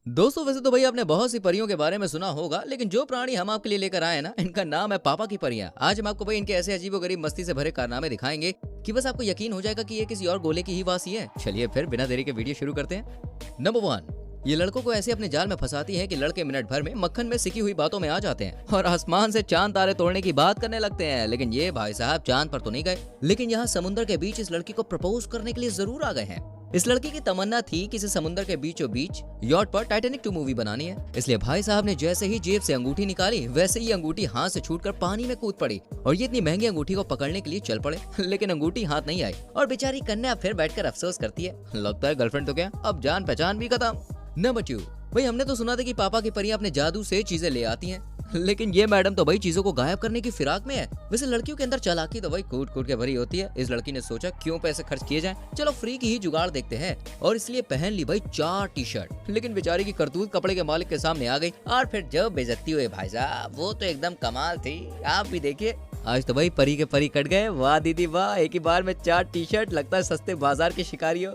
दोस्तों वैसे तो भाई आपने बहुत सी परियों के बारे में सुना होगा, लेकिन जो प्राणी हम आपके लिए लेकर आए हैं ना, इनका नाम है पापा की परियां। आज हम आपको भाई इनके ऐसे अजीबोगरीब मस्ती से भरे कारनामे दिखाएंगे कि बस आपको यकीन हो जाएगा कि ये किसी और गोले की ही वासी है। चलिए फिर बिना देरी के वीडियो शुरू करते हैं। नंबर 1, ये लड़कों को ऐसे अपने जाल में फंसाती है कि लड़के मिनट भर में मक्खन में सिकी हुई बातों में आ जाते हैं और आसमान से चांद तारे तोड़ने की बात करने लगते हैं। लेकिन ये भाई साहब चांद पर तो नहीं गए, लेकिन यहाँ समुद्र के बीच इस लड़की को प्रपोज करने के लिए जरूर आ गए हैं। इस लड़की की तमन्ना थी कि इसे समुद्र के बीचों बीच यॉट पर टाइटैनिक 2 मूवी बनानी है। इसलिए भाई साहब ने जैसे ही जेब से अंगूठी निकाली, वैसे ही अंगूठी हाथ से छूटकर पानी में कूद पड़ी और ये इतनी महंगी अंगूठी को पकड़ने के लिए चल पड़े। लेकिन अंगूठी हाथ नहीं आई और बेचारी कन्या फिर बैठकर अफसोस करती है, लगता है गर्लफ्रेंड तो क्या, अब जान पहचान भी खत्म। नंबर 2, भाई हमने तो सुना था कि पापा की परियां अपने जादू से चीजें ले आती हैं, लेकिन ये मैडम तो भाई चीजों को गायब करने की फिराक में है। वैसे लड़कियों के अंदर चालाकी तो भाई कूट कूट के भरी होती है। इस लड़की ने सोचा क्यों पैसे खर्च किए जाएं, चलो फ्री की ही जुगाड़ देखते हैं, और इसलिए पहन ली भाई 4 टी-शर्ट। लेकिन बेचारी की करतूत कपड़े के मालिक के सामने आ गई और फिर जो बेइज्जती हुई भाई साहब, वो तो एकदम कमाल थी। आप भी देखिए, आज तो भाई परी के परी कट गए। वाह दीदी वाह, एक ही बार में 4 टी-शर्ट, लगता है सस्ते बाजार के शिकारी हो।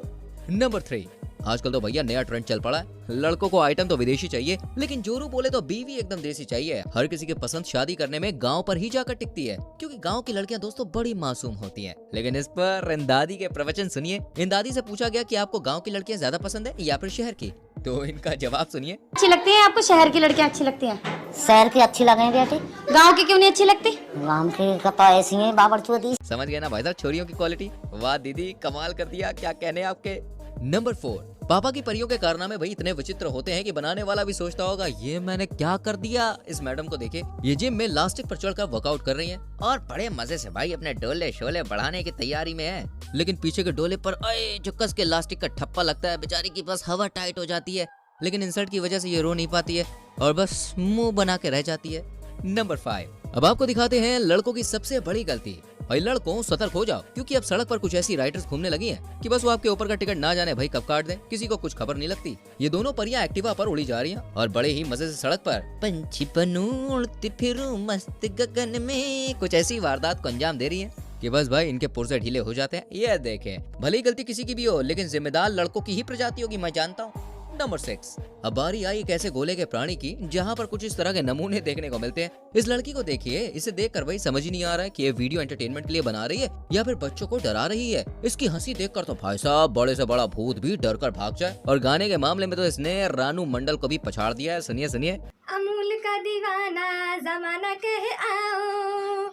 नंबर 3, आजकल तो भैया नया ट्रेंड चल पड़ा है, लड़कों को आइटम तो विदेशी चाहिए, लेकिन जोरू बोले तो बीवी एकदम देसी चाहिए। हर किसी की पसंद शादी करने में गांव पर ही जाकर टिकती है, क्योंकि गांव की लड़कियां दोस्तों बड़ी मासूम होती हैं। लेकिन इस पर इन दादी के प्रवचन सुनिए। इन दादी से पूछा गया कि आपको गांव की लड़कियां ज्यादा पसंद है या फिर शहर की, तो इनका जवाब सुनिए। अच्छी लगती है आपको शहर की लड़कियां अच्छी लगती हैं? शहर की अच्छी लगे बेटे, गांव की क्यों नहीं अच्छी लगती? गांव की कपा ऐसी है बाबर चौधरी। समझ गए ना भाई साहब छोरियों की क्वालिटी। वाह दीदी कमाल कर दिया, क्या कहने आपके। नंबर 4, पापा की परियों के कारनामे भाई इतने विचित्र होते हैं कि बनाने वाला भी सोचता होगा ये मैंने क्या कर दिया। इस मैडम को देखिए, ये जिम में लास्टिक पर चढ़कर वर्कआउट कर रही हैं और बड़े मजे से भाई अपने डोले शोले बढ़ाने की तैयारी में है। लेकिन पीछे के डोले पर जो कस के लास्टिक का ठप्पा लगता है, बेचारी की बस हवा टाइट हो जाती है। लेकिन इंसर्ट की वजह से ये रो नहीं पाती है और बस मुंह बना के रह जाती है। नंबर 5, अब आपको दिखाते हैं लड़कों की सबसे बड़ी गलती। भाई लड़कों सतर्क हो जाओ, क्योंकि अब सड़क पर कुछ ऐसी राइडर्स घूमने लगी हैं कि बस वो आपके ऊपर का टिकट ना जाने भाई कब काट दें, किसी को कुछ खबर नहीं लगती। ये दोनों परियां एक्टिवा पर उड़ी जा रही हैं और बड़े ही मजे से सड़क पर पंछी बनूं उड़ती फिरूं मस्त गगन में, कुछ ऐसी वारदात को अंजाम दे रही है कि बस भाई इनके पुर्जे ढीले हो जाते हैं। ये देखें, भले ही गलती किसी की भी हो, लेकिन जिम्मेदार लड़कों की ही प्रजाति होगी, मैं जानता हूँ। नंबर 6, अब बारी आई एक ऐसे गोले के प्राणी की जहाँ पर कुछ इस तरह के नमूने देखने को मिलते हैं। इस लड़की को देखिए, इसे देखकर भाई समझ ही नहीं आ रहा है कि ये वीडियो एंटरटेनमेंट के लिए बना रही है या फिर बच्चों को डरा रही है। इसकी हंसी देखकर तो भाई साहब बड़े से बड़ा भूत भी डर कर भाग जाए। और गाने के मामले में तो इसने रानू मंडल को भी पछाड़ दिया है। सुनिए सुनिए। अमूल का दीवाना जमाना कहे आओ,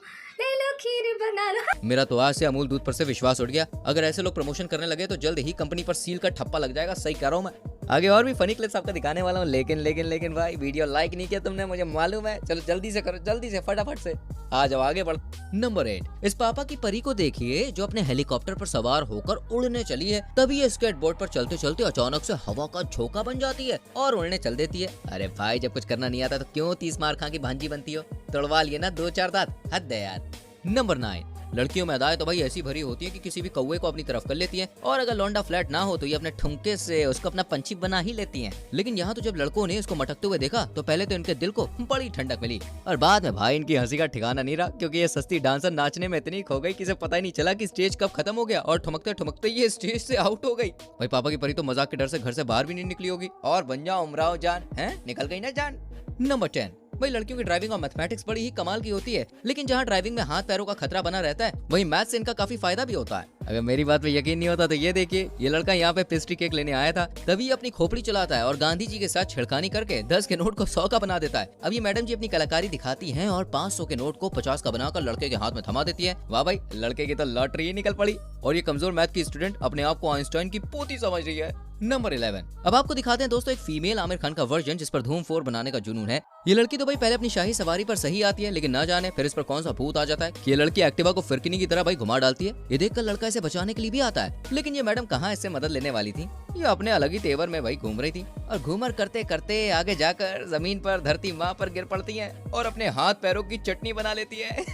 ले लो खीर बना लो। मेरा तो आज से अमूल दूध पर से विश्वास उठ गया। अगर ऐसे लोग प्रमोशन करने लगे तो जल्द ही कंपनी पर सील का ठप्पा लग जाएगा। सही कह रहा हूँ मैं। आगे और भी फनी क्लिप्स आपको दिखाने वाला हूँ, लेकिन भाई वीडियो लाइक नहीं किया तुमने, मुझे मालूम है। चलो जल्दी से करो, जल्दी से फटाफट से आ जाओ, आगे बढ़। नंबर 8, इस पापा की परी को देखिए जो अपने हेलीकॉप्टर पर सवार होकर उड़ने चली है। तभी ये स्केटबोर्ड पर चलते चलते अचानक से हवा का झोंका बन जाती है और उड़ने चल देती है। अरे भाई जब कुछ करना नहीं आता तो क्यों 30 मार खा की भांजी बनती हो, तोड़वा लिए ना 2-4 दांत, हद है यार। नंबर 9, लड़कियों में अदाएं तो भाई ऐसी भरी होती है कि किसी भी कौवे को अपनी तरफ कर लेती हैं, और अगर लौंडा फ्लैट ना हो तो ये अपने ठुमके से उसको अपना पंछी बना ही लेती हैं। लेकिन यहाँ तो जब लड़कों ने इसको मटकते हुए देखा तो पहले तो इनके दिल को बड़ी ठंडक मिली और बाद में भाई इनकी हंसी का ठिकाना नहीं रहा, क्योंकि ये सस्ती डांसर नाचने में इतनी खो गई कि इसे पता ही नहीं चला कि स्टेज कब खत्म हो गया और ठुमकते ठुमकते ये स्टेज से आउट हो गई। भाई पापा की परी तो मजाक के डर से घर से बाहर भी नहीं निकली होगी। और बन जाओ उमराव जान, है निकल गई ना जान। नंबर 10, भाई लड़कियों की ड्राइविंग और मैथमेटिक्स बड़ी ही कमाल की होती है, लेकिन जहाँ ड्राइविंग में हाथ पैरों का खतरा बना रहता है, वहीं मैथ से इनका काफी फायदा भी होता है। अगर मेरी बात पे यकीन नहीं होता तो ये देखिए, ये लड़का यहाँ पे पेस्ट्री केक लेने आया था, तभी ये अपनी खोपड़ी चलाता है और गांधी जी के साथ छिड़खानी करके 10 के नोट को 100 का बना देता है। अब ये मैडम जी अपनी कलाकारी दिखाती हैं और 500 के नोट को 50 का बनाकर लड़के के हाथ में थमा देती है। वाह भाई, लड़के की तो लॉटरी ही निकल पड़ी और ये कमजोर मैथ की स्टूडेंट अपने आप को आइंस्टाइन की पोती समझ रही है। नंबर 11, अब आपको दिखाते हैं दोस्तों एक फीमेल आमिर खान का वर्जन जिस पर धूम 4 बनाने का जुनून है। ये लड़की तो भाई पहले अपनी शाही सवारी पर सही आती है, लेकिन ना जाने फिर इस पर कौन सा भूत आ जाता है कि ये लड़की एक्टिवा को फिरकिनी की तरह भाई घुमा डालती है। ये देखकर लड़का इसे बचाने के लिए भी आता है, लेकिन ये मैडम कहाँ इससे मदद लेने वाली थी। ये अपने अलग ही तेवर में भाई घूम रही थी और घूमर करते करते आगे जाकर जमीन पर धरती माँ पर गिर पड़ती है और अपने हाथ पैरों की चटनी बना लेती है।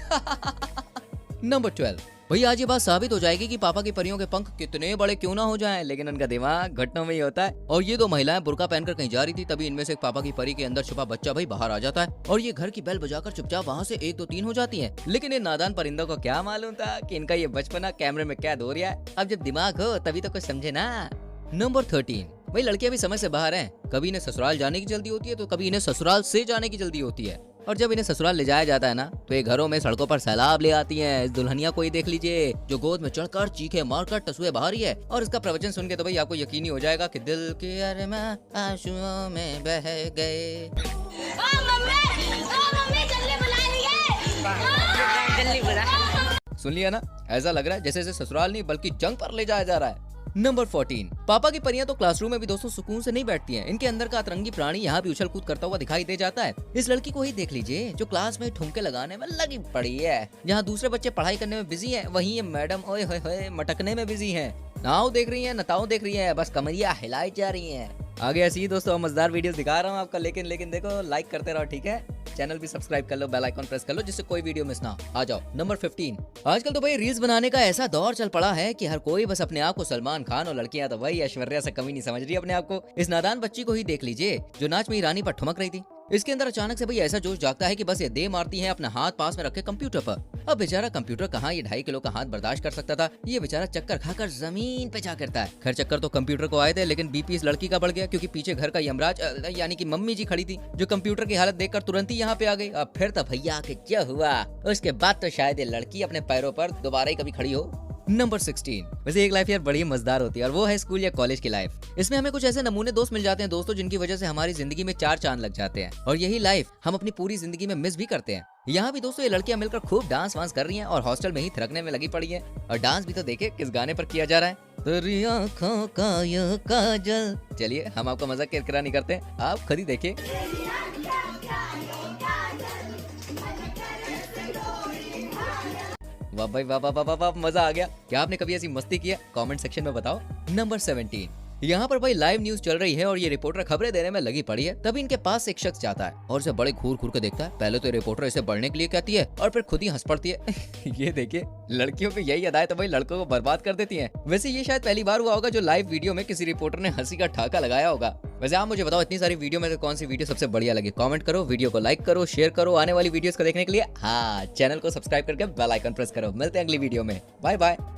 नंबर 12, भाई आज ये बात साबित हो जाएगी कि पापा की परियों के पंख कितने बड़े क्यों ना हो जाएं, लेकिन उनका दिमाग घटनों में ही होता है। और ये 2 महिलाएं बुर्का पहनकर कहीं जा रही थी, तभी इनमें से एक पापा की परी के अंदर छुपा बच्चा भाई बाहर आ जाता है और ये घर की बेल बजाकर चुपचाप वहाँ से 1 2 3 हो जाती है। लेकिन इन नादान परिंदों को क्या मालूम था कि इनका ये बचपना कैमरे में कैद हो रहा है। अब जब दिमाग हो तभी तो कुछ समझे ना। नंबर 13, भाई लड़कियां भी समय से बाहर हैं, कभी इन्हें ससुराल जाने की जल्दी होती है तो कभी इन्हें ससुराल से जाने की जल्दी होती है। और जब इन्हें ससुराल ले जाया जाता है ना तो ये घरों में सड़कों पर सैलाब ले आती हैं। इस दुल्हनिया को ही देख लीजिए जो गोद में चढ़कर चीखे मारकर टसुए बहा रही है। और इसका प्रवचन सुन के तो भाई आपको यकीन ही हो जाएगा कि दिल के अरमां आंसुओं में बह गए। सुन लिया ना, ऐसा लग रहा है जैसे इसे ससुराल नहीं बल्कि जंग पर ले जाया जा रहा है। नंबर 14, पापा की परियां तो क्लासरूम में भी दोस्तों सुकून से नहीं बैठती हैं। इनके अंदर का अतरंगी प्राणी यहाँ भी उछल कूद करता हुआ दिखाई दे जाता है। इस लड़की को ही देख लीजिए जो क्लास में ठुमके लगाने में लगी पड़ी है। जहाँ दूसरे बच्चे पढ़ाई करने में बिजी हैं, वहीं ये मैडम ओए होए होए मटकने में बिजी हैं। नाव देख रही हैं, नताओ देख रही हैं, बस कमरिया हिलाई जा रही हैं। आगे ऐसी ही दोस्तों मजेदार वीडियोस दिखा रहा हूँ आपका, लेकिन देखो लाइक करते रहो, ठीक है। चैनल भी सब्सक्राइब कर लो, बेल आइकन प्रेस कर लो जिससे कोई वीडियो मिस ना हो। आ जाओ नंबर 15। आजकल तो भाई रील्स बनाने का ऐसा दौर चल पड़ा है कि हर कोई बस अपने आप को सलमान खान और लड़कियां तो भाई ऐश्वर्या से कमी नहीं समझ रही अपने आप को। इस नादान बच्ची को ही देख लीजिए जो नाच में रानी पर ठुमक रही थी। इसके अंदर अचानक से भाई ऐसा जोश जागता है कि बस ये दे मारती है अपना हाथ पास में रखे कंप्यूटर पर। अब बेचारा कंप्यूटर कहाँ ये 2.5 किलो का हाथ बर्दाश्त कर सकता था, ये बेचारा चक्कर खाकर जमीन पे जा करता है। खैर चक्कर तो कंप्यूटर को आए थे, लेकिन बीपी इस लड़की का बढ़ गया क्योंकि पीछे घर का यमराज यानी कि मम्मी जी खड़ी थी जो कंप्यूटर की हालत देखकर तुरंत ही यहाँ पे आ गई। अब फिर तो भैया के क्या हुआ, उसके बाद तो शायद ये लड़की अपने पैरों पर दोबारा ही कभी खड़ी हो। नंबर 16। वैसे एक लाइफ यार बड़ी मजेदार होती है और वो है स्कूल या कॉलेज की लाइफ। इसमें हमें कुछ ऐसे नमूने दोस्त मिल जाते हैं दोस्तों जिनकी वजह से हमारी जिंदगी में 4 चांद लग जाते हैं और यही लाइफ हम अपनी पूरी जिंदगी में मिस भी करते हैं। यहाँ भी दोस्तों ये लड़कियां मिलकर खूब डांस वांस कर रही हैं और हॉस्टल में ही थिरकने में लगी पड़ी हैं। और डांस भी तो देखे किस गाने पर किया जा रहा है, तेरी आँखों का ये काजल। चलिए हम आपका मजाक किरकिरा नहीं करते, आप खुद ही देखिए। वाह भाई वाह वाह वाह वाह, मजा आ गया। क्या आपने कभी ऐसी मस्ती की है? कमेंट सेक्शन में बताओ। नंबर 17। यहाँ पर भाई लाइव न्यूज चल रही है और ये रिपोर्टर खबरें देने में लगी पड़ी है। तभी इनके पास एक शख्स जाता है और इसे बड़े घूर घूर के देखता है। पहले तो रिपोर्टर इसे बढ़ने के लिए कहती है और फिर खुद ही हंस पड़ती है। ये देखिए लड़कियों को यही अदाएं तो भाई लड़कों को बर्बाद कर देती हैं। वैसे ये शायद पहली बार हुआ होगा जो लाइव वीडियो में किसी रिपोर्टर ने हंसी का ठहाका लगाया होगा। वैसे आप मुझे बताओ इतनी सारी वीडियो में से कौन सी वीडियो सबसे बढ़िया लगी? कमेंट करो, वीडियो को लाइक करो, शेयर करो। आने वाली वीडियोस को देखने के लिए हाँ चैनल को सब्सक्राइब करके बेल आइकन प्रेस करो। मिलते हैं अगली वीडियो में, बाय बाय।